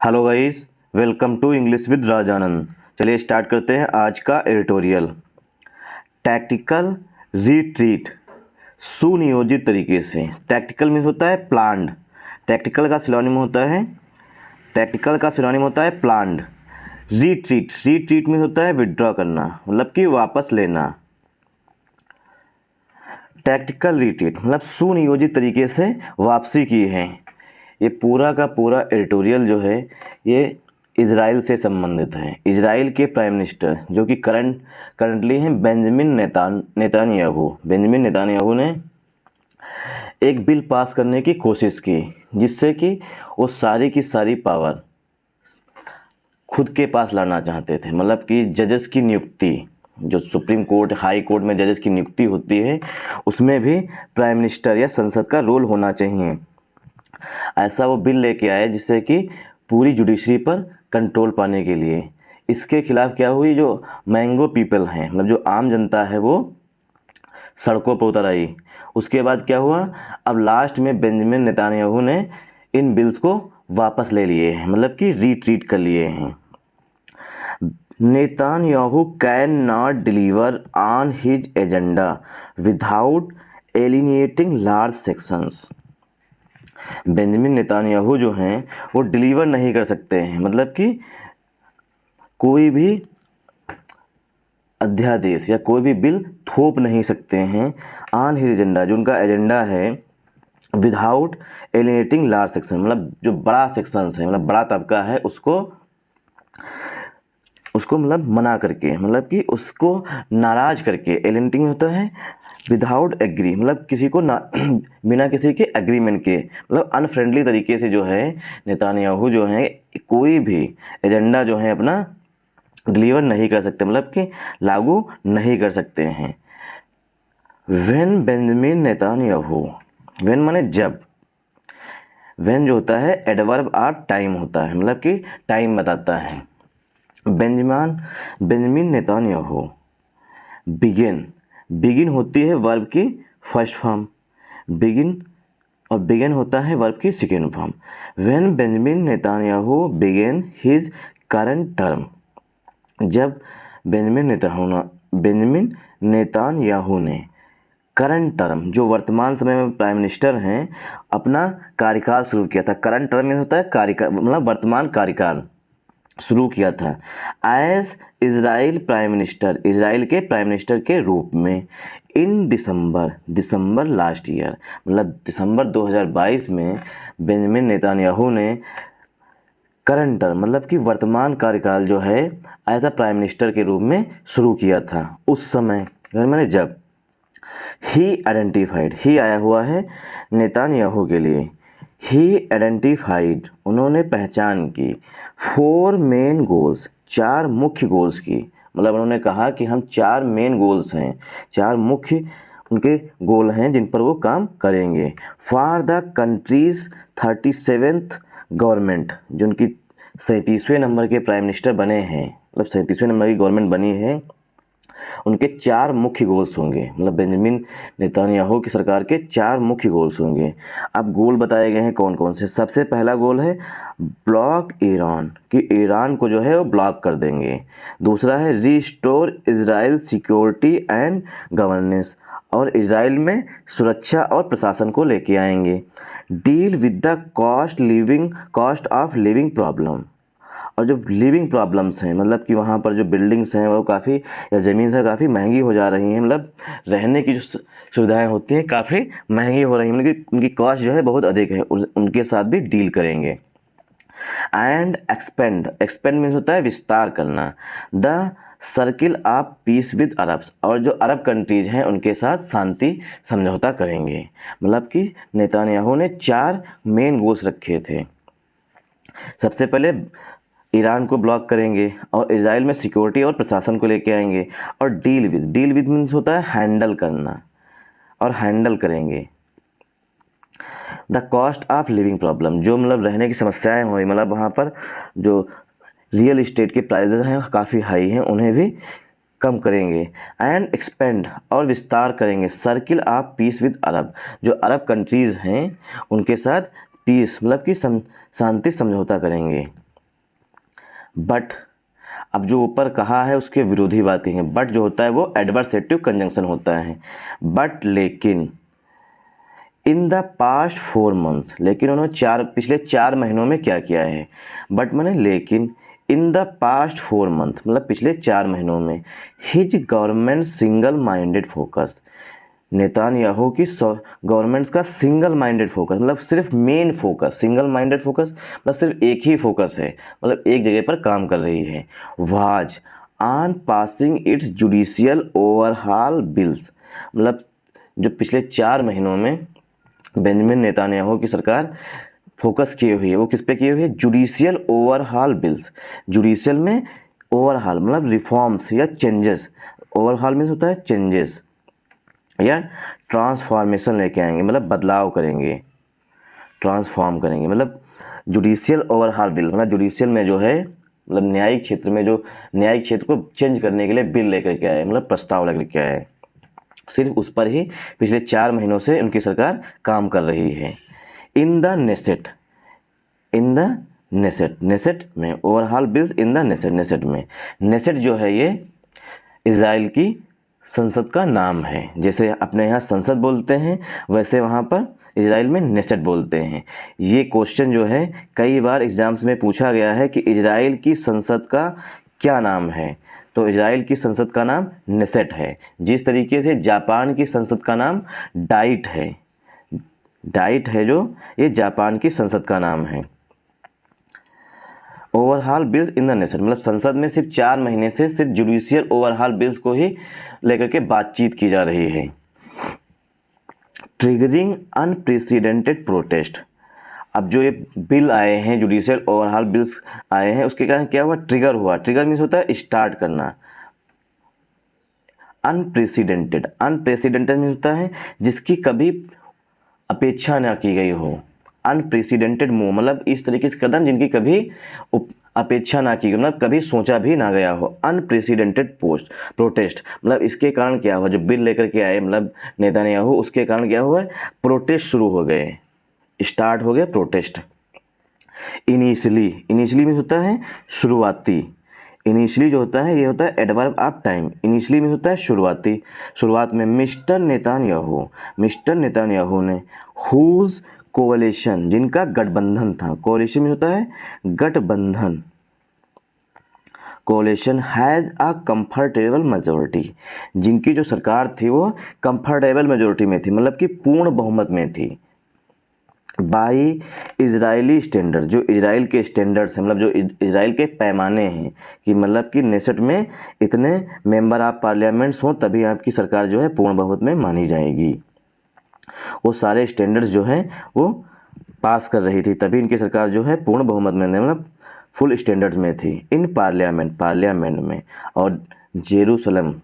Hello guys, welcome to English with Rajanand. चलिए start करते हैं आज का एडिटोरियल। टैक्टिकल रिट्रीट, सुनियोजित तरीके से। टैक्टिकल मीन्स होता है प्लान्ड। टैक्टिकल का सिनोनिम होता है प्लान्ड। रिट्रीट मीन्स होता है विड्रॉ करना, मतलब कि वापस लेना। टैक्टिकल रिट्रीट मतलब सुनियोजित तरीके से वापसी की है। ये पूरा का पूरा एडिटोरियल जो है ये इजराइल से संबंधित है। इजराइल के प्राइम मिनिस्टर जो कि करंटली हैं बेंजामिन नेतान्याहू। बेंजामिन नेतान्याहू ने एक बिल पास करने की कोशिश की जिससे कि वो सारी की सारी पावर खुद के पास लाना चाहते थे। मतलब कि जजेस की नियुक्ति, जो सुप्रीम कोर्ट हाई कोर्ट में जजेस की नियुक्ति होती है, उसमें भी प्राइम मिनिस्टर या संसद का रोल होना चाहिए। ऐसा वो बिल लेके आए जिससे कि पूरी जुडिशरी पर कंट्रोल पाने के लिए। इसके खिलाफ क्या हुई, जो मैंगो पीपल हैं, मतलब जो आम जनता है, वो सड़कों पर उतर आई। उसके बाद क्या हुआ, अब लास्ट में बेंजामिन नेतान्याहू ने इन बिल्स को वापस ले लिए हैं, मतलब कि रिट्रीट कर लिए हैं। Netanyahu can not deliver on his agenda without alienating large sections. Benjamin Netanyahu जो हैं वो डिलीवर नहीं कर सकते हैं, मतलब कि कोई भी अध्यादेश या कोई भी बिल थोप नहीं सकते हैं ऑन हिज एजेंडा, जो उनका एजेंडा है, विदाउट एलिनेटिंग लार्ज सेक्शन, मतलब जो बड़ा सेक्शंस है, मतलब बड़ा तबका है, उसको मतलब मना करके, मतलब कि उसको नाराज करके। एलिनेटिंग होता है विदाउट एग्री, मतलब किसी को ना बिना किसी के एग्रीमेंट के, मतलब अनफ्रेंडली तरीके से जो है नेतान्याहू जो है कोई भी एजेंडा जो है अपना डिलीवर नहीं कर सकते, मतलब कि लागू नहीं कर सकते हैं। व्हेन बेंजामिन नेतान्याहू, व्हेन माने जब, व्हेन जो होता है एडवर्ब ऑफ टाइम होता है, मतलब कि टाइम बताता है। बेंजामिन नेतान्याहू बिगिन होती है वर्ब की फर्स्ट फॉर्म, और बिगिन होता है वर्ब की second form. When Benjamin Netanyahu begin his current term, जब बेंजामिन नेतान्याहू ने करंट टर्म, जो वर्तमान समय में प्राइम मिनिस्टर हैं, अपना कार्यकाल शुरू किया था। करंट टर्म में होता है कार्यकाल, मतलब वर्तमान कार्यकाल शुरू किया था। As Israel prime minister, Israel के प्राइम मिनिस्टर के रूप में। इन दिसंबर लास्ट ईयर, मतलब दिसंबर 2022 में बेंजामिन नेतान्याहू ने करंट टर्म, मतलब कि वर्तमान कार्यकाल जो है एज अ प्राइम मिनिस्टर के रूप में शुरू किया था। उस समय मैंने जब ही आइडेंटिफाइड, ही आया हुआ है नेतान्याहू के लिए। ही आइडेंटिफाइड, उन्होंने पहचान की। 4 मेन गोल्स, 4 मुख्य गोल्स की, मतलब उन्होंने कहा कि हम 4 मेन गोल्स हैं, 4 मुख्य उनके गोल हैं जिन पर वो काम करेंगे। For the countries 37th government, जो उनकी 37वें नंबर के प्राइम मिनिस्टर बने हैं, मतलब 37वें नंबर की गवर्नमेंट बनी है, उनके 4 मुख्य गोल्स होंगे। मतलब बेंजामिन नेतान्याहू की सरकार के 4 मुख्य गोल्स होंगे। अब गोल बताए गए हैं कौन कौन से। सबसे पहला गोल है ब्लॉक ईरान, कि ईरान को जो है वो ब्लॉक कर देंगे। दूसरा है restore Israel security and governance, और इजराइल में सुरक्षा और प्रशासन को लेके आएंगे। Deal with the cost of living problem, और जो लिविंग प्रॉब्लम्स हैं, मतलब कि वहाँ पर जो बिल्डिंग्स हैं वो काफ़ी, या ज़मीन से काफ़ी महंगी हो जा रही हैं, मतलब रहने की जो सुविधाएं होती हैं काफ़ी महंगी हो रही हैं, मतलब कि उनकी कॉस्ट जो है बहुत अधिक है, उनके साथ भी डील करेंगे। एंड एक्सपेंड मीन्स होता है विस्तार करना। The circle of peace with Arabs, और जो अरब कंट्रीज हैं उनके साथ शांति समझौता करेंगे। मतलब कि नेतान्याहू ने 4 मेन गोल्स रखे थे। सबसे पहले ईरान को ब्लॉक करेंगे, और इजराइल में सिक्योरिटी और प्रशासन को लेके आएंगे, और डील विद मीन्स होता है हैंडल करना, और हैंडल करेंगे the cost of living problem, जो मतलब रहने की समस्याएं हुई, मतलब वहाँ पर जो रियल इस्टेट के प्राइजेस हैं काफ़ी हाई हैं, उन्हें भी कम करेंगे। एंड एक्सपेंड, और विस्तार करेंगे सर्किल ऑफ पीस विद अरब, जो अरब कंट्रीज़ हैं उनके साथ पीस, मतलब कि शांति समझौता करेंगे। बट अब जो ऊपर कहा है उसके विरोधी बात कहेंगे। बट जो होता है वो एडवर्सेटिव कंजंक्शन होता है। बट लेकिन इन द पास्ट 4 मंथ्स, लेकिन उन्होंने पिछले 4 महीनों में क्या किया है। बट माने लेकिन, इन द पास्ट 4 मंथ मतलब पिछले 4 महीनों में, his government single minded focus, Netanyahu की गवर्नमेंट का सिंगल माइंडेड फोकस मतलब सिर्फ main focus, single minded focus मतलब सिर्फ एक ही फोकस है, मतलब एक जगह पर काम कर रही है। Was on passing it's judicial overhaul bills, मतलब जो पिछले 4 महीनों में बेंजामिन नेतान्याहू की सरकार फोकस किए हुई है, वो किस पे किए हुई है, जुडिशियल ओवरहॉल बिल्स। जुडिशियल में ओवरहॉल मतलब रिफॉर्म्स या चेंजेस, ओवरहॉल मीन्स होता है चेंजेस या ट्रांसफॉर्मेशन लेके आएंगे, मतलब बदलाव करेंगे, ट्रांसफॉर्म करेंगे। मतलब जुडिशियल ओवरहॉल बिल मतलब जुडिशियल में जो है मतलब न्यायिक क्षेत्र में जो न्यायिक क्षेत्र को चेंज करने के लिए बिल लेकर के आए, मतलब प्रस्ताव लेकर के आए। सिर्फ उस पर ही पिछले 4 महीनों से उनकी सरकार काम कर रही है। In the Knesset, in the Knesset, Knesset में overhaul bills in the Knesset, Knesset में, नेसेट जो है ये इजराइल की संसद का नाम है। जैसे अपने यहाँ संसद बोलते हैं वैसे वहाँ पर इजराइल में नेसेट बोलते हैं। ये क्वेश्चन जो है कई बार एग्जाम्स में पूछा गया है कि इजराइल की संसद का क्या नाम है, तो इजराइल की संसद का नाम नेसेट है। जिस तरीके से जापान की संसद का नाम डाइट है, डाइट है जो ये जापान की संसद का नाम है। Overhaul bills in the Knesset मतलब संसद में सिर्फ 4 महीने से सिर्फ जुडिशियल ओवरहॉल बिल्स को ही लेकर के बातचीत की जा रही है। ट्रिगरिंग अनप्रेसिडेंटेड प्रोटेस्ट, अब जो ये बिल आए हैं जुडिशियल ओवरहॉल बिल्स आए हैं उसके कारण क्या हुआ, ट्रिगर हुआ। ट्रिगर मीन्स होता है स्टार्ट करना। अनप्रेसिडेंटेड, अनप्रेसिडेंटेड मीन्स होता है जिसकी कभी अपेक्षा ना की गई हो। अनप्रेसिडेंटेड मूव मतलब इस तरीके से कदम जिनकी कभी अपेक्षा ना की गई, मतलब कभी सोचा भी ना गया हो। अनप्रेसिडेंटेड प्रोटेस्ट मतलब इसके कारण क्या हुआ, जो बिल लेकर के आए मतलब नेतान्याहू, उसके कारण क्या हुआ, प्रोटेस्ट शुरू हो गए, स्टार्ट हो गए प्रोटेस्ट। इनिशियली, इनिशियली में होता है शुरुआती, इनिशियली जो होता है ये होता है एडवर्ब ऑफ टाइम। इनिशियली में होता है शुरुआती, शुरुआत में। मिस्टर नेतान्याहू, मिस्टर नेतान्याहू ने हुज कोalition जिनका गठबंधन था, कोalition में होता है गठबंधन, कोalition हैज अ कंफर्टेबल मेजोरिटी, जिनकी जो सरकार थी वो कंफर्टेबल मेजोरिटी में थी मतलब कि पूर्ण बहुमत में थी। बाई इजरायली स्टैंडर्ड, जो इजराइल के स्टैंडर्ड्स हैं मतलब जो इजराइल के पैमाने हैं कि मतलब कि नेसेट में इतने मेंबर ऑफ पार्लियामेंट्स हों तभी आपकी सरकार जो है पूर्ण बहुमत में मानी जाएगी। वो सारे स्टैंडर्ड्स जो हैं वो पास कर रही थी तभी इनकी सरकार जो है पूर्ण बहुमत में मतलब फुल स्टैंडर्ड्स में थी। इन पार्लियामेंट, पार्लियामेंट में। और जेरूसलम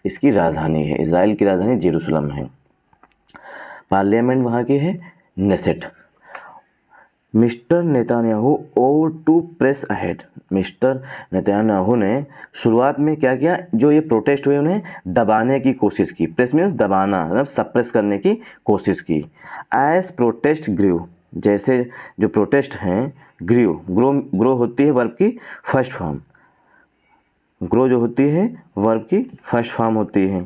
इसकी राजधानी है, इजराइल की राजधानी जेरूसलम है। पार्लियामेंट वहाँ की है Knesset. Mister Netanyahu over to press ahead, mister Netanyahu ने शुरुआत में क्या किया, जो ये प्रोटेस्ट हुए उन्हें दबाने की कोशिश की। प्रेस मीन्स दबाना मतलब सप्रेस करने की कोशिश की। एज प्रोटेस्ट ग्रू, जैसे जो प्रोटेस्ट हैं ग्रू, ग्रो होती है वर्ब की फर्स्ट फॉर्म, ग्रो जो होती है वर्ब की फर्स्ट फॉर्म होती है।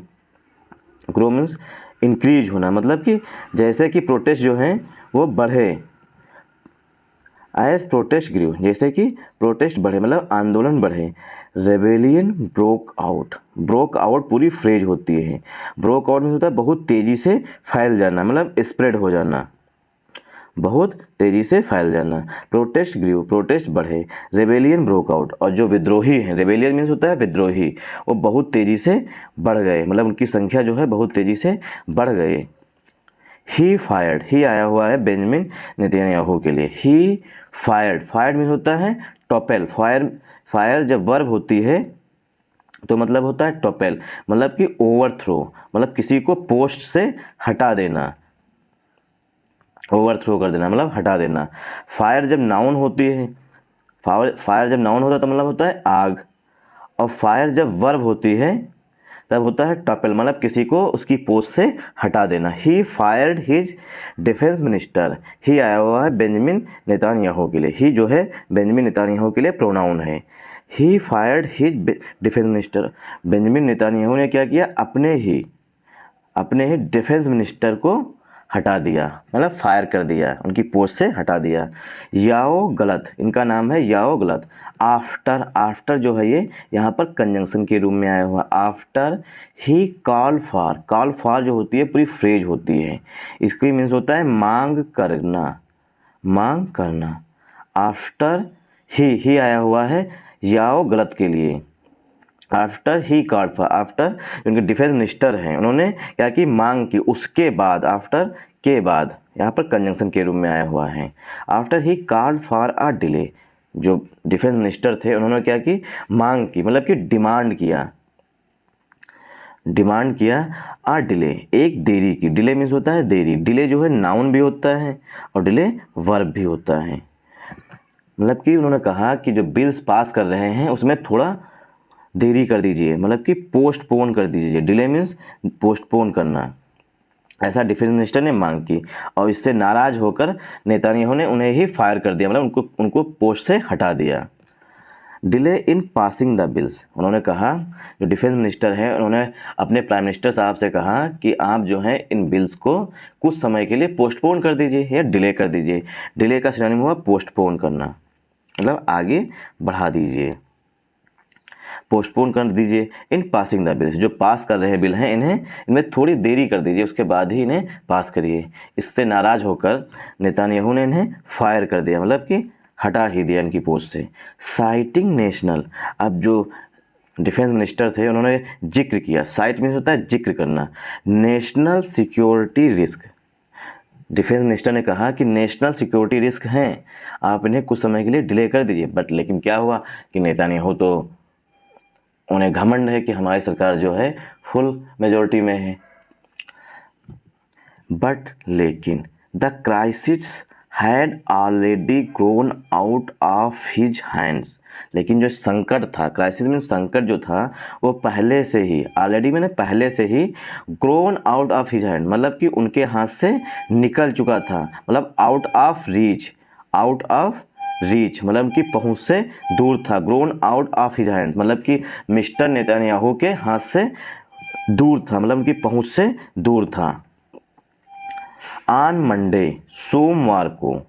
ग्रो मीन्स इंक्रीज होना, मतलब कि जैसे कि प्रोटेस्ट जो हैं वो बढ़े। एज प्रोटेस्ट ग्रू, जैसे कि प्रोटेस्ट बढ़े मतलब आंदोलन बढ़े। Rebellion broke out, broke out पूरी फ्रेज होती है। ब्रोक आउट में होता है बहुत तेज़ी से फैल जाना मतलब स्प्रेड हो जाना, बहुत तेज़ी से फैल जाना। प्रोटेस्ट ग्रू, प्रोटेस्ट बढ़े। रेबेलियन ब्रोक आउट, और जो विद्रोही हैं, रेबेलियन मीन्स होता है विद्रोही, वो बहुत तेज़ी से बढ़ गए मतलब उनकी संख्या जो है बहुत तेज़ी से बढ़ गए। ही फायर्ड, ही आया हुआ है बेंजामिन नेतन्याहू के लिए। ही फायर्ड, फायर्ड मीन्स होता है टॉपेल। फायर जब वर्ब होती है तो मतलब होता है टॉपेल, मतलब कि ओवरथ्रो, मतलब किसी को पोस्ट से हटा देना, ओवरथ्रो कर देना मतलब हटा देना। फायर जब नाउन होती है, फायर जब नाउन होता है तो मतलब होता है आग, और फायर जब वर्ब होती है तब होता है टॉपेल, मतलब किसी को उसकी पोस्ट से हटा देना। He fired his defence minister, ही आया हुआ है बेंजामिन नेतान्याहू के लिए। ही जो है बेंजामिन नेतान्याहू के लिए प्रोनाउन है। ही fired his defence minister, Benjamin Netanyahu ने क्या किया, अपने ही डिफेंस मिनिस्टर को हटा दिया, मतलब फायर कर दिया, उनकी पोस्ट से हटा दिया। याओ गलत, इनका नाम है याओ गलत। आफ्टर जो है ये यहाँ पर कंजंक्शन के रूप में आया हुआ। आफ्टर ही कॉल फॉर जो होती है पूरी फ्रेज होती है, इसकी मीन्स होता है मांग करना। आफ्टर ही आया हुआ है याओ गलत के लिए। After he called for, after उनके डिफेंस मिनिस्टर हैं, उन्होंने क्या की, मांग की, उसके बाद, आफ्टर के बाद, यहाँ पर कंजंक्शन के रूप में आया हुआ है। After he called for a delay, जो डिफेंस मिनिस्टर थे उन्होंने क्या की, मांग की, मतलब कि डिमांड किया आ डिले, एक देरी की। डिले मीन्स होता है देरी। डिले जो है नाउन भी होता है और डिले वर्ब भी होता है। मतलब कि उन्होंने कहा कि जो बिल्स पास कर रहे हैं उसमें थोड़ा देरी कर दीजिए, मतलब कि पोस्टपोन कर दीजिए। डिले मीन्स पोस्टपोन करना, ऐसा डिफेंस मिनिस्टर ने मांग की और इससे नाराज होकर नेतान्याहू ने उन्हें ही फायर कर दिया, मतलब उनको पोस्ट से हटा दिया। Delay in passing the bills, उन्होंने कहा, जो डिफेंस मिनिस्टर हैं उन्होंने अपने प्राइम मिनिस्टर साहब से कहा कि आप जो है इन बिल्स को कुछ समय के लिए पोस्टपोन कर दीजिए या डिले कर दीजिए। डिले का सिनोनिम हुआ पोस्टपोन करना, मतलब आगे बढ़ा दीजिए, पोस्टपोन कर दीजिए। इन पासिंग द बिल्स, जो पास कर रहे बिल हैं इनमें थोड़ी देरी कर दीजिए, उसके बाद ही इन्हें पास करिए। इससे नाराज होकर नेतान्याहू ने इन्हें फायर कर दिया, मतलब कि हटा ही दिया इनकी पोस्ट से। साइटिंग नेशनल, अब जो डिफेंस मिनिस्टर थे उन्होंने जिक्र किया, साइट मीन्स होता है जिक्र करना, national security risk. Defence minister ने कहा कि नेशनल सिक्योरिटी रिस्क हैं, आप इन्हें कुछ समय के लिए डिले कर दीजिए। बट लेकिन क्या हुआ कि नेतान्याहू तो उन्हें घमंड है कि हमारी सरकार जो है फुल मेजॉरिटी में है। बट लेकिन the crisis had already grown out of his hands, लेकिन जो संकट था, क्राइसिस में संकट जो था वो पहले से ही, ऑलरेडी मैंने पहले से ही, grown out of his hand, मतलब कि उनके हाथ से निकल चुका था, मतलब आउट ऑफ रीच मतलब कि पहुंच से दूर था। Grown out of his hand मतलब कि मिस्टर नेतान्याहू के हाथ से दूर था, मतलब कि पहुंच से दूर था। ऑन मंडे, सोमवार को,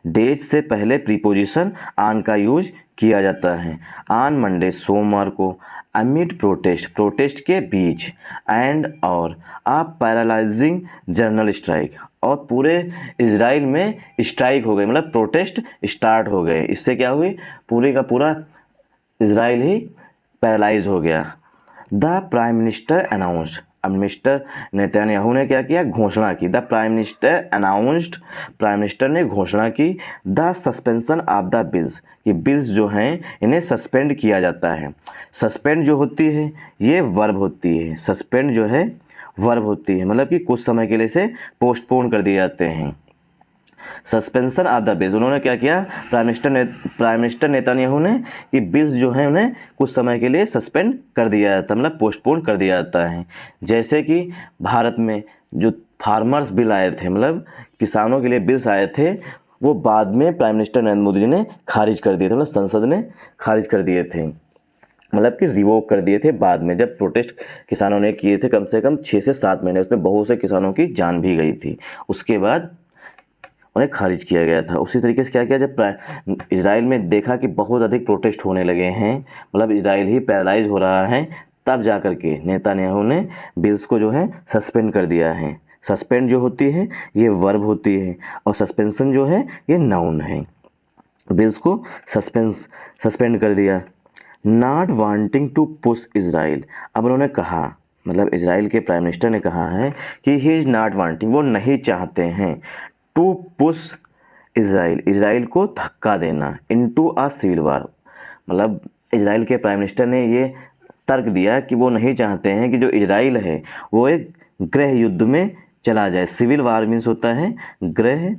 डेज से पहले प्रीपोजिशन ऑन का यूज किया जाता है। ऑन मंडे, सोमवार को, अमिड प्रोटेस्ट के बीच, एंड और, आ पैरालाइजिंग जनरल स्ट्राइक, और पूरे इजराइल में स्ट्राइक हो गई, मतलब प्रोटेस्ट स्टार्ट हो गए। इससे क्या हुई, पूरे का पूरा इजराइल ही पैरालाइज हो गया। द प्राइम मिनिस्टर अनाउंस्ड, अब मिस्टर नेतान्याहू ने क्या किया, घोषणा की। The prime minister announced, prime minister ने घोषणा की, the suspension of the bills, कि बिल्स जो हैं इन्हें सस्पेंड किया जाता है। सस्पेंड जो होती है ये वर्ब होती है, सस्पेंड जो है वर्ब होती है, मतलब कि कुछ समय के लिए से पोस्टपोन कर दिए जाते हैं। सस्पेंशन ऑफ द बिल्स, उन्होंने क्या किया, प्राइम मिनिस्टर नेतान्याहू ने, कि बिल्स जो हैं उन्हें कुछ समय के लिए सस्पेंड कर दिया जाता है, मतलब पोस्टपोन कर दिया जाता है। जैसे कि भारत में जो फार्मर्स बिल आए थे, मतलब किसानों के लिए बिल्स आए थे, वो बाद में प्राइम मिनिस्टर नरेंद्र मोदी जी ने खारिज कर दिए थे, मतलब संसद ने खारिज कर दिए थे, मतलब कि रिवोक कर दिए थे बाद में, जब प्रोटेस्ट किसानों ने किए थे कम से कम 6 से 7 महीने, उसमें बहुत से किसानों की जान भी गई थी, उसके बाद उन्हें खारिज किया गया था। उसी तरीके से क्या किया, जब इजराइल में देखा कि बहुत अधिक प्रोटेस्ट होने लगे हैं, मतलब इजराइल ही पैरालाइज हो रहा है, तब जा कर के नेतान्याहू ने बिल्स को जो है सस्पेंड कर दिया है। सस्पेंड जो होती है ये वर्ब होती है और सस्पेंशन जो है ये नाउन है। बिल्स को सस्पेंड कर दिया। Not wanting to push Israel, अब उन्होंने कहा, मतलब इजराइल के प्राइम मिनिस्टर ने कहा है कि ही इज़ नॉट वांटिंग, वो नहीं चाहते हैं, टू पुश इजराइल, इजराइल को धक्का देना, इनटू अ सिविल वार, मतलब इजराइल के प्राइम मिनिस्टर ने ये तर्क दिया कि वो नहीं चाहते हैं कि जो इजराइल है वो एक गृह युद्ध में चला जाए। सिविल वार मीन्स होता है गृह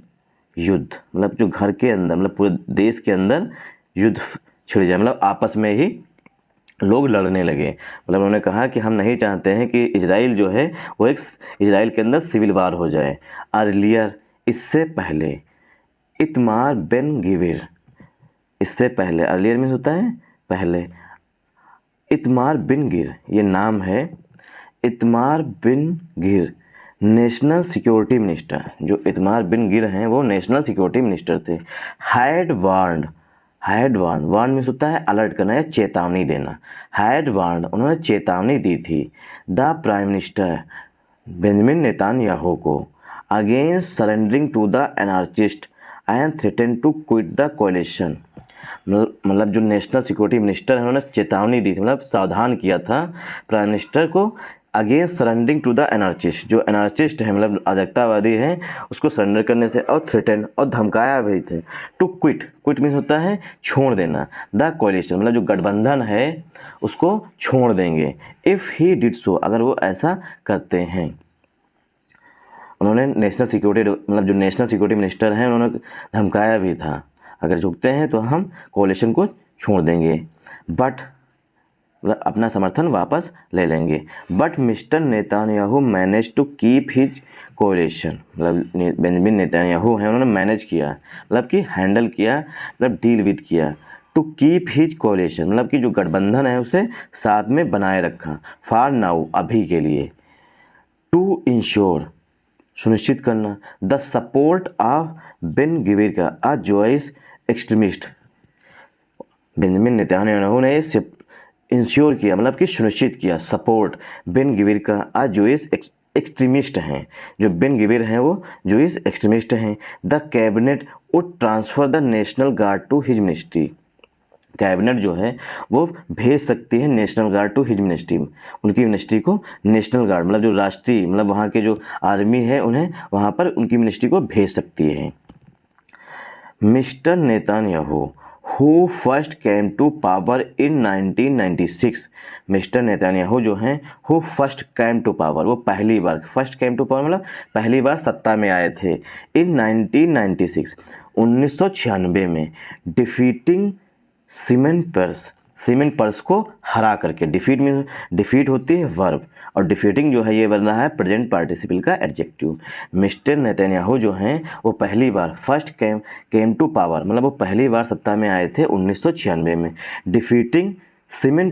युद्ध, मतलब जो घर के अंदर, मतलब पूरे देश के अंदर युद्ध छिड़ जाए, मतलब आपस में ही लोग लड़ने लगे। मतलब उन्होंने कहा कि हम नहीं चाहते हैं कि इजराइल जो है वो एक, इजराइल के अंदर सिविल वार हो जाए। अर्लियर, इससे पहले, इतमार बेन गिविर, इससे पहले, अर्लियर मीन्स होता है पहले इतमार बिन गिर, ये नाम है इतमार बिन गिर, नेशनल सिक्योरिटी मिनिस्टर। जो इतमार बिन गिर हैं वो नेशनल सिक्योरिटी मिनिस्टर थे। हैड वार्नड, वार्न मीन्स होता है अलर्ट करना या चेतावनी देना। हैड वार्नड, उन्होंने चेतावनी दी थी the prime minister Benjamin Netanyahu को against surrendering to the anarchist and threaten to quit the कोalition। मतलब जो नेशनल सिक्योरिटी मिनिस्टर है उन्होंने चेतावनी दी थी, मतलब सावधान किया था प्राइम मिनिस्टर को अगेंस्ट सरेंडरिंग टू द एनार्चिस्ट, जो एनार्चिस्ट है मतलब अराजकतावादी हैं उसको सरेंडर करने से, और थ्रेटन और धमकाया भी थे टू क्विट मीन्स होता है छोड़ देना, द कोalition मतलब जो गठबंधन है उसको छोड़ देंगे। इफ़ ही डिड सो, अगर वो ऐसा करते हैं। उन्होंने नेशनल सिक्योरिटी मतलब जो नेशनल सिक्योरिटी मिनिस्टर हैं उन्होंने धमकाया भी था अगर झुकते हैं तो हम कोalition को छोड़ देंगे, बट मतलब अपना समर्थन वापस ले लेंगे। But mister Netanyahu manage to keep his कोalition, मतलब बेंजामिन नेतान्याहू हैं उन्होंने मैनेज किया मतलब कि हैंडल किया, मतलब डील विद किया, टू कीप हिज कोalition मतलब कि जो गठबंधन है उसे साथ में बनाए रखा, फॉर नाउ अभी के लिए, टू इंश्योर सुनिश्चित करना, द सपोर्ट ऑफ बेन गिविर का अ जॉइस एक्सट्रीमिस्ट। बेंजामिन नेतान्याहू ने इंश्योर किया मतलब कि सुनिश्चित किया सपोर्ट बेन गिविर का अ जॉइस एक्सट्रीमिस्ट हैं, जो बेन गिविर हैं वो जॉइस एक्सट्रीमिस्ट हैं। The cabinet would transfer the national guard to his ministry, cabinet जो है वो भेज सकती है national guard to his ministry, उनकी मिनिस्ट्री को नेशनल गार्ड मतलब जो राष्ट्रीय मतलब वहाँ के जो आर्मी है उन्हें वहाँ पर उनकी मिनिस्ट्री को भेज सकती है। Mister Netanyahu who first came to power in 1996, mister Netanyahu जो हैं who first came to power, वो पहली बार, फर्स्ट केम टू पावर मतलब पहली बार सत्ता में आए थे इन 1996 1996 में, डिफीटिंग सीमेन पर्स को हरा करके। डिफीट में डिफीट होती है वर्ब और डिफीटिंग जो है ये बन रहा है प्रेजेंट पार्टिसिपल का एडजेक्टिव। मिस्टर नेतान्याहू जो हैं वो पहली बार फर्स्ट केम टू पावर मतलब वो पहली बार सत्ता में आए थे 1996 में, डिफीटिंग सीमेन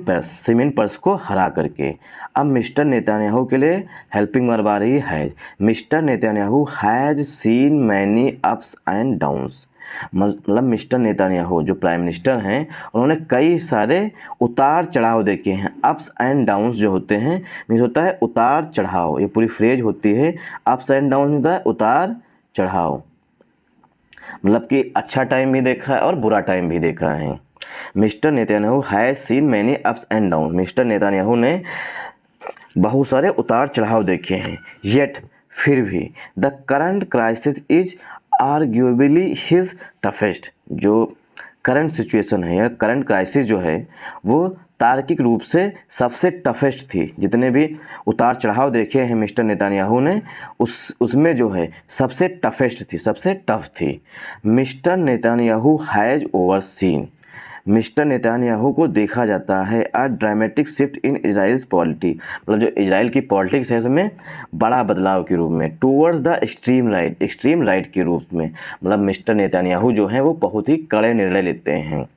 पर्स को हरा करके। अब मिस्टर नेतान्याहू के लिए हेल्पिंग वर्ब आ रही है। Mister Netanyahu has seen many ups and downs, मतलब मिस्टर नेतान्याहू जो प्राइम मिनिस्टर हैं उन्होंने कई सारे उतार चढ़ाव देखे हैं। अप्स एंड डाउन्स जो होते हैं मीन्स होता है उतार चढ़ाव, ये पूरी फ्रेज होती है। अप्स एंड डाउन होता है उतार चढ़ाव, मतलब कि अच्छा टाइम भी देखा है और बुरा टाइम भी देखा है। Mister Netanyahu has seen many ups and down, mister Netanyahu ने बहुत सारे उतार चढ़ाव देखे हैं। येट फिर भी the current crisis is arguably his toughest, जो करंट सिचुएशन है या करंट क्राइसिस जो है वो तार्किक रूप से सबसे टफेस्ट थी। जितने भी उतार चढ़ाव देखे हैं मिस्टर नेतान्याहू ने उसमें जो है सबसे टफेस्ट थी, सबसे टफ थी। Mister Netanyahu has overseen, mister Netanyahu को देखा जाता है a dramatic shift in Israel's polity, मतलब जो इजराइल की पॉलिटिक्स है उसमें बड़ा बदलाव के रूप में, टूवर्ड्स द एक्सट्रीम राइट के रूप में। मतलब मिस्टर नेतान्याहू जो हैं वो बहुत ही कड़े निर्णय लेते हैं,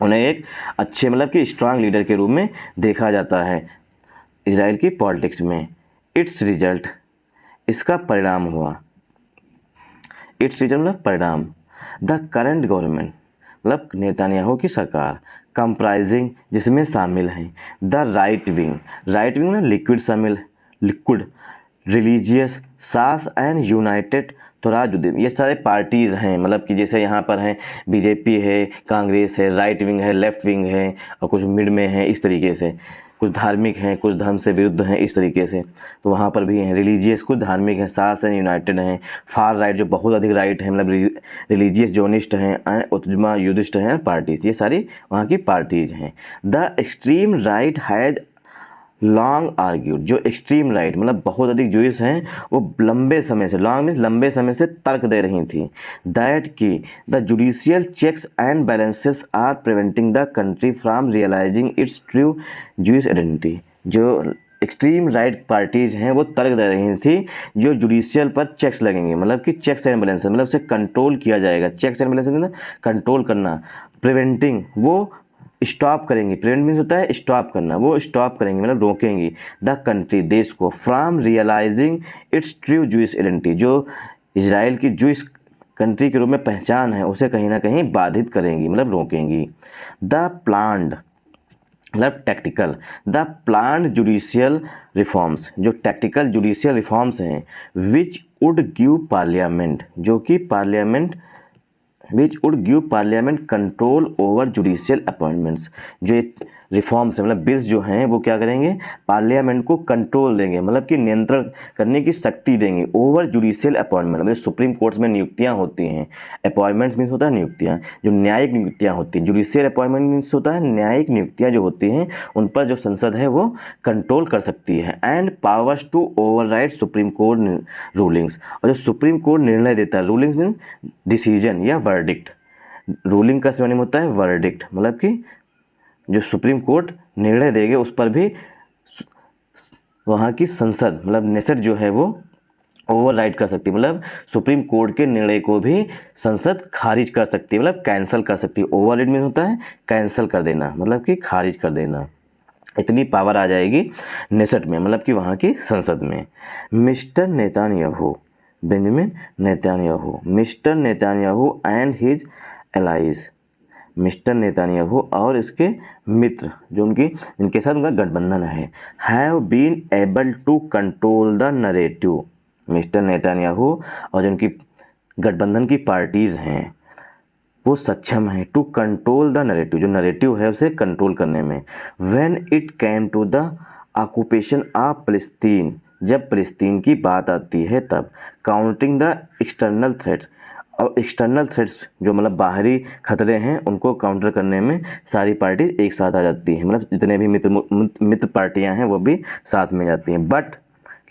उन्हें एक अच्छे मतलब कि स्ट्रांग लीडर के रूप में देखा जाता है इजराइल की पॉलिटिक्स में। इट्स रिजल्ट, इसका परिणाम हुआ, इट्स रिजल्ट मतलब परिणाम। द करंट गवर्नमेंट मतलब नेतान्याहू की सरकार, कंप्राइजिंग जिसमें शामिल हैं द राइट विंग में लिक्विड शामिल, लिक्विड रिलीजियस सास एंड यूनाइटेड तोराजुद्दीन, ये सारे पार्टीज़ हैं। मतलब कि जैसे यहाँ पर हैं बीजेपी है, कांग्रेस है, राइट विंग है, लेफ्ट विंग है और कुछ मिड में है, इस तरीके से कुछ धार्मिक हैं, कुछ धर्म से विरुद्ध हैं, इस तरीके से। तो वहाँ पर भी हैं रिलीजियस, कुछ धार्मिक हैं, सास हैं, यूनाइटेड हैं, फार राइट जो बहुत अधिक राइट है मतलब रिलीजियस जोनिस्ट हैं, उतजमा युद्धिस्ट हैं पार्टीज, ये सारी वहाँ की पार्टीज हैं। The extreme right has long argued, जो एक्सट्रीम राइट मतलब बहुत अधिक जूइस हैं वो लंबे समय से, लॉन्ग मीन्स लंबे समय से तर्क दे रही थी दैट की the judicial checks and balances are preventing the country from realising its true Jewish identity. जो एक्सट्रीम राइट पार्टीज़ हैं वो तर्क दे रही थी जो जुडिशियल पर चेक्स लगेंगे, मतलब कि चेक्स एंड बैलेंसेस मतलब उसे कंट्रोल किया जाएगा, चेक्स एंड बैलेंसेस मतलब कंट्रोल करना, प्रिवेंटिंग वो स्टॉप करेंगी, प्रिवेंट मीन्स होता है स्टॉप करना, वो स्टॉप करेंगी मतलब रोकेंगी द कंट्री, देश को, from realising its true Jewish identity, जो इजराइल की जूइश कंट्री के रूप में पहचान है उसे कहीं ना कहीं बाधित करेंगी मतलब रोकेंगी। द प्लान्ड मतलब tactical, the planned judicial reforms, जो टैक्टिकल जुडिशियल रिफॉर्म्स हैं विच वुड गिव पार्लियामेंट, जो कि parliament which would give parliament control over judicial appointments, जो रिफॉर्म्स है मतलब बिल्स जो हैं वो क्या करेंगे, पार्लियामेंट को कंट्रोल देंगे मतलब कि नियंत्रण करने की शक्ति देंगे ओवर जुडिशियल अपॉइंटमेंट, मतलब सुप्रीम कोर्ट्स में नियुक्तियां होती हैं, अपॉइंटमेंट्स मीन्स होता है नियुक्तियां, जो न्यायिक नियुक्तियां होती हैं, जुडिशियल अपॉइंटमेंट मीन्स होता है न्यायिक नियुक्तियां जो होती हैं उन पर जो संसद है वो कंट्रोल कर सकती है। And powers to override supreme court rulings, और जो सुप्रीम कोर्ट निर्णय देता है, रूलिंग्स मीन डिसीजन या वर्डिक्ट, रूलिंग का सिनोनिम होता है वर्डिक्ट, मतलब कि जो सुप्रीम कोर्ट निर्णय देंगे उस पर भी वहाँ की संसद मतलब नेसेट जो है वो ओवरराइड कर सकती है, मतलब सुप्रीम कोर्ट के निर्णय को भी संसद खारिज कर सकती है मतलब कैंसिल कर सकती है। ओवरराइड में होता है कैंसिल कर देना मतलब कि खारिज कर देना, इतनी पावर आ जाएगी नेसेट में मतलब कि वहाँ की संसद में। Mister Netanyahu, Benjamin Netanyahu, mister Netanyahu and his allies, mister Netanyahu और इसके मित्र जो इनके साथ उनका गठबंधन है, have been able to control the narrative, mister Netanyahu और जो उनकी गठबंधन की पार्टीज़ हैं वो सक्षम है टू कंट्रोल द नरेटिव, जो नरेटिव है उसे कंट्रोल करने में। When it came to the occupation of Palestine, जब फिलिस्तीन की बात आती है तब, काउंटिंग द एक्सटर्नल थ्रेट्स, और एक्सटर्नल थ्रेट्स जो मतलब बाहरी खतरे हैं उनको काउंटर करने में सारी पार्टी एक साथ आ जाती हैं, मतलब जितने भी मित्र पार्टियां हैं वो भी साथ में जाती हैं। बट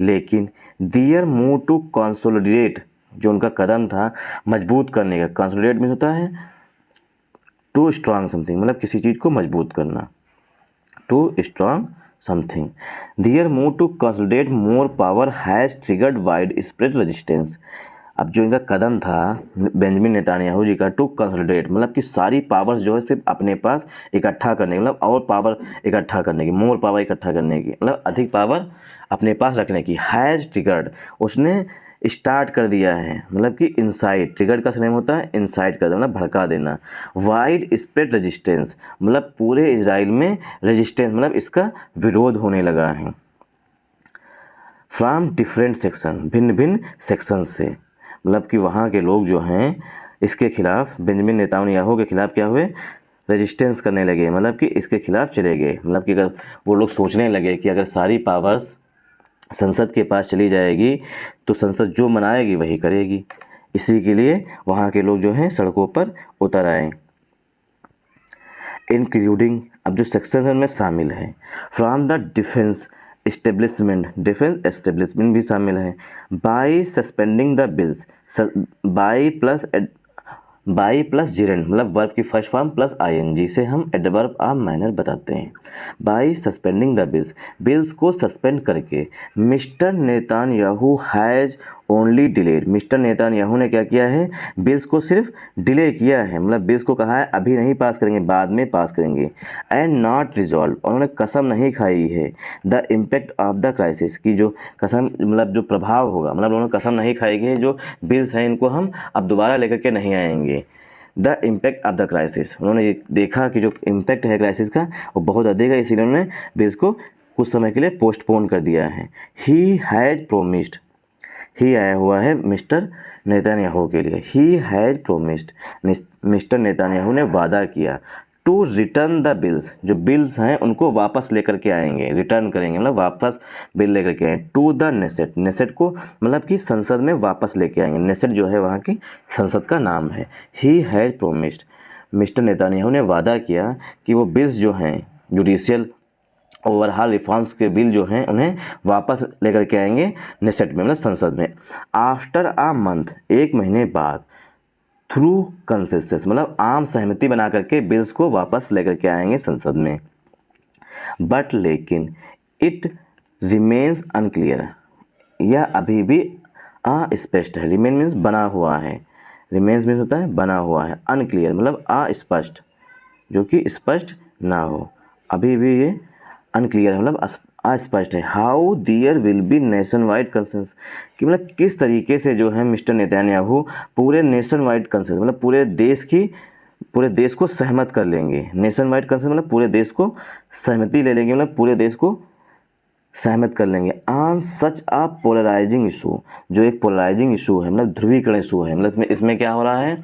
लेकिन दियर मूव टू कंसोलिडेट, जो उनका कदम था मजबूत करने का, कंसोलिडेट मीन्स होता है टू स्ट्रांग समथिंग, मतलब किसी चीज़ को मजबूत करना, to strong something, their move to consolidate more power has triggered widespread resistance. अब जो इनका कदम था बेंजामिन नेतान्याहू जी का टू कंसोलिडेट, मतलब कि सारी पावर्स जो है सिर्फ अपने पास इकट्ठा करने की, मतलब और पावर इकट्ठा करने की, मोर पावर इकट्ठा करने की, मतलब अधिक पावर अपने पास रखने की। हैज़ ट्रिगर्ड, उसने स्टार्ट कर दिया है मतलब कि इनसाइड, ट्रिगर्ड का नेम होता है इनसाइड कर देना मतलब भड़का देना। वाइड स्प्रेड रेजिस्टेंस, मतलब पूरे इजराइल में रेजिस्टेंस मतलब इसका विरोध होने लगा है। फ्रॉम डिफरेंट सेक्शन, भिन्न भिन्न सेक्शन से, मतलब कि वहाँ के लोग जो हैं इसके खिलाफ, बेंजामिन नेतान्याहू के खिलाफ क्या हुए, रेजिस्टेंस करने लगे, मतलब कि इसके खिलाफ चले गए, मतलब कि अगर वो लोग सोचने लगे कि अगर सारी पावर्स संसद के पास चली जाएगी तो संसद जो मनाएगी वही करेगी, इसी के लिए वहाँ के लोग जो हैं सड़कों पर उतर आए। इंक्लूडिंग, अब जो सेक्शन उनमें शामिल है, from the defence establishment, defence establishment भी शामिल है। By suspending the bills, by plus gerund, मतलब वर्ब की फर्स्ट फॉर्म प्लस आईएनजी से हम एडवर्ब ऑफ माइनर बताते हैं। By suspending the bills, bills को सस्पेंड करके, mister Netanyahu has only delayed, mister Netanyahu ने क्या किया है, बिल्स को सिर्फ डिले किया है, मतलब बिल्स को कहा है अभी नहीं पास करेंगे बाद में पास करेंगे। एंड नॉट रिजॉल्व, और उन्होंने कसम नहीं खाई है the impact of the crisis की, जो कसम मतलब जो प्रभाव होगा, मतलब उन्होंने कसम नहीं खाई है जो बिल्स हैं इनको हम अब दोबारा लेकर के नहीं आएंगे। The impact of the crisis, उन्होंने ये देखा कि जो इम्पैक्ट है क्राइसिस का वो बहुत अधिक है, इसीलिए उन्होंने बिल्स को कुछ समय के लिए पोस्टपोन कर दिया है। ही हैज़ प्रोमिस्ड, ही आया हुआ है मिस्टर नेतान्याहू के लिए, he has promised, mister Netanyahu ने वादा किया, टू रिटर्न द बिल्स, जो बिल्स हैं उनको वापस लेकर के आएंगे, रिटर्न करेंगे मतलब वापस बिल लेकर के आए, टू द नेसेट, नेसेट को मतलब कि संसद में वापस लेके आएंगे, नेसेट जो है वहाँ की संसद का नाम है। He has promised, mister Netanyahu ने वादा किया कि वो बिल्स जो हैं जुडिशियल ओवरऑल रिफॉर्म्स के बिल जो हैं उन्हें वापस लेकर के आएंगे नेसेट में मतलब संसद में। आफ्टर अ मंथ, एक महीने बाद, थ्रू कंसेंसस, मतलब आम सहमति बना करके बिल्स को वापस लेकर के आएंगे संसद में। बट लेकिन इट रिमेन्स अनक्लियर, यह अभी भी अस्पष्ट है, रिमेन मीन्स बना हुआ है, रिमेन्स मीन्स होता है बना हुआ है, अनक्लियर मतलब अस्पष्ट, जो कि स्पष्ट ना हो, अभी भी ये अनक्लियर है, मतलब अस्पष्ट है। How there will be nationwide consensus, कि मतलब किस तरीके से जो है मिस्टर नेतन्याहू पूरे नेशन वाइड कंसेंसस मतलब पूरे देश को सहमत कर लेंगे। नेशन वाइड कंसेंसस मतलब पूरे देश को सहमति ले लेंगे, मतलब पूरे देश को सहमत कर लेंगे। On such a polarising issue, जो एक पोलराइजिंग इशू है, मतलब ध्रुवीकरण इशू है, मतलब इसमें क्या हो रहा है,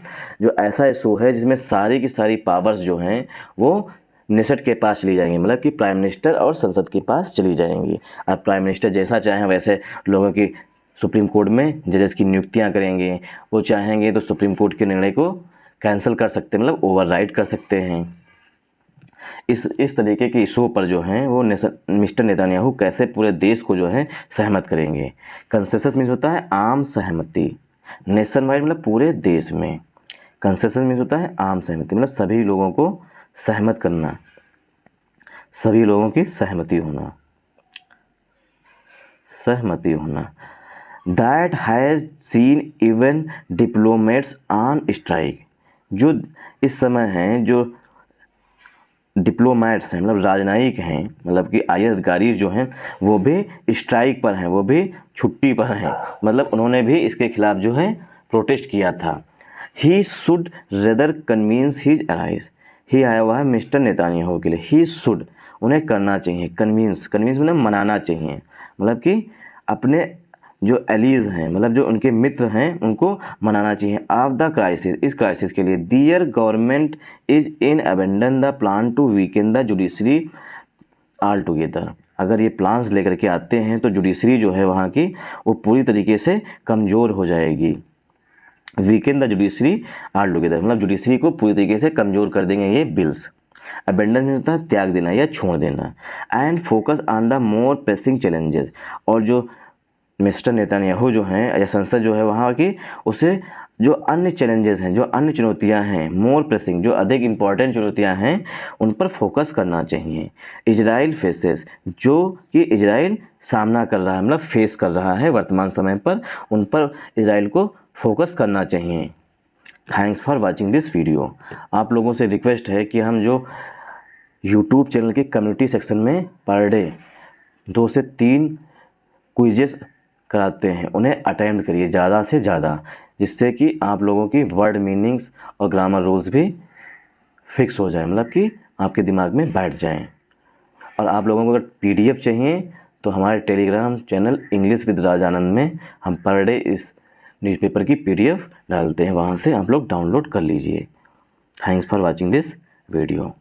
जो ऐसा इशू है जिसमें सारी की सारी पावर्स जो हैं वो निषद के पास चली जाएंगी, मतलब कि प्राइम मिनिस्टर और संसद के पास चली जाएंगी। अब प्राइम मिनिस्टर जैसा चाहें वैसे लोगों की सुप्रीम कोर्ट में जजेस की नियुक्तियां करेंगे, वो चाहेंगे तो सुप्रीम कोर्ट के निर्णय को कैंसिल कर सकते हैं, मतलब ओवरराइड कर सकते हैं। इस तरीके के इशू पर जो हैं वो मिस्टर नेतन्याहू कैसे पूरे देश को जो है सहमत करेंगे। कंसेंसस मीन्स होता है आम सहमति, नेशन वाइड मतलब पूरे देश में। कंसेंसस मीन्स होता है आम सहमति, मतलब सभी लोगों को सहमत करना, सभी लोगों की सहमति होना, सहमति होना। That has seen even diplomats on strike, जो इस समय हैं जो डिप्लोमेट्स हैं मतलब राजनयिक हैं, मतलब कि IAS अधिकारी जो हैं वो भी स्ट्राइक पर हैं, वो भी छुट्टी पर हैं, मतलब उन्होंने भी इसके खिलाफ जो है प्रोटेस्ट किया था। He should rather convince his allies, ही आया हुआ है मिस्टर नेतन्याहू के लिए। ही शुड उन्हें करना चाहिए, कन्विंस मतलब मनाना चाहिए, मतलब कि अपने जो एलीज हैं मतलब जो उनके मित्र हैं उनको मनाना चाहिए। ऑफ द क्राइसिस, इस क्राइसिस के लिए। Their government is in abandon the plan to weaken the judiciary all together, अगर ये प्लान्स लेकर के आते हैं तो जुडिशरी जो है वहाँ की वो पूरी तरीके से कमज़ोर हो जाएगी। Weekend the judiciary all together मतलब जुडिशरी को पूरी तरीके से कमज़ोर कर देंगे ये बिल्स। अबेंडन में होता है त्याग देना या छोड़ देना। And focus on the more pressing challenges, और जो मिस्टर नेतन्याहू जो हैं या संसद जो है वहाँ की उसे जो अन्य चैलेंजेस हैं, जो अन्य चुनौतियाँ हैं, मोर प्रेसिंग जो अधिक इम्पॉर्टेंट चुनौतियाँ हैं उन पर फोकस करना चाहिए। इजराइल फेसेस, जो कि इजराइल सामना कर रहा है मतलब फेस कर रहा है वर्तमान समय पर, उन पर इजराइल को फोकस करना चाहिए। Thanks for watching this video. आप लोगों से रिक्वेस्ट है कि हम जो यूट्यूब चैनल के कम्युनिटी सेक्शन में पर डे 2 से 3 क्विजेस कराते हैं, उन्हें अटेम्प्ट करिए ज़्यादा से ज़्यादा, जिससे कि आप लोगों की वर्ड मीनिंग्स और ग्रामर रूल्स भी फिक्स हो जाए, मतलब कि आपके दिमाग में बैठ जाएं। और आप लोगों को अगर PDF चाहिए तो हमारे Telegram channel English with Rajanand में हम पर डे इस न्यूज़पेपर की PDF डालते हैं, वहाँ से आप लोग डाउनलोड कर लीजिए। Thanks for watching this video.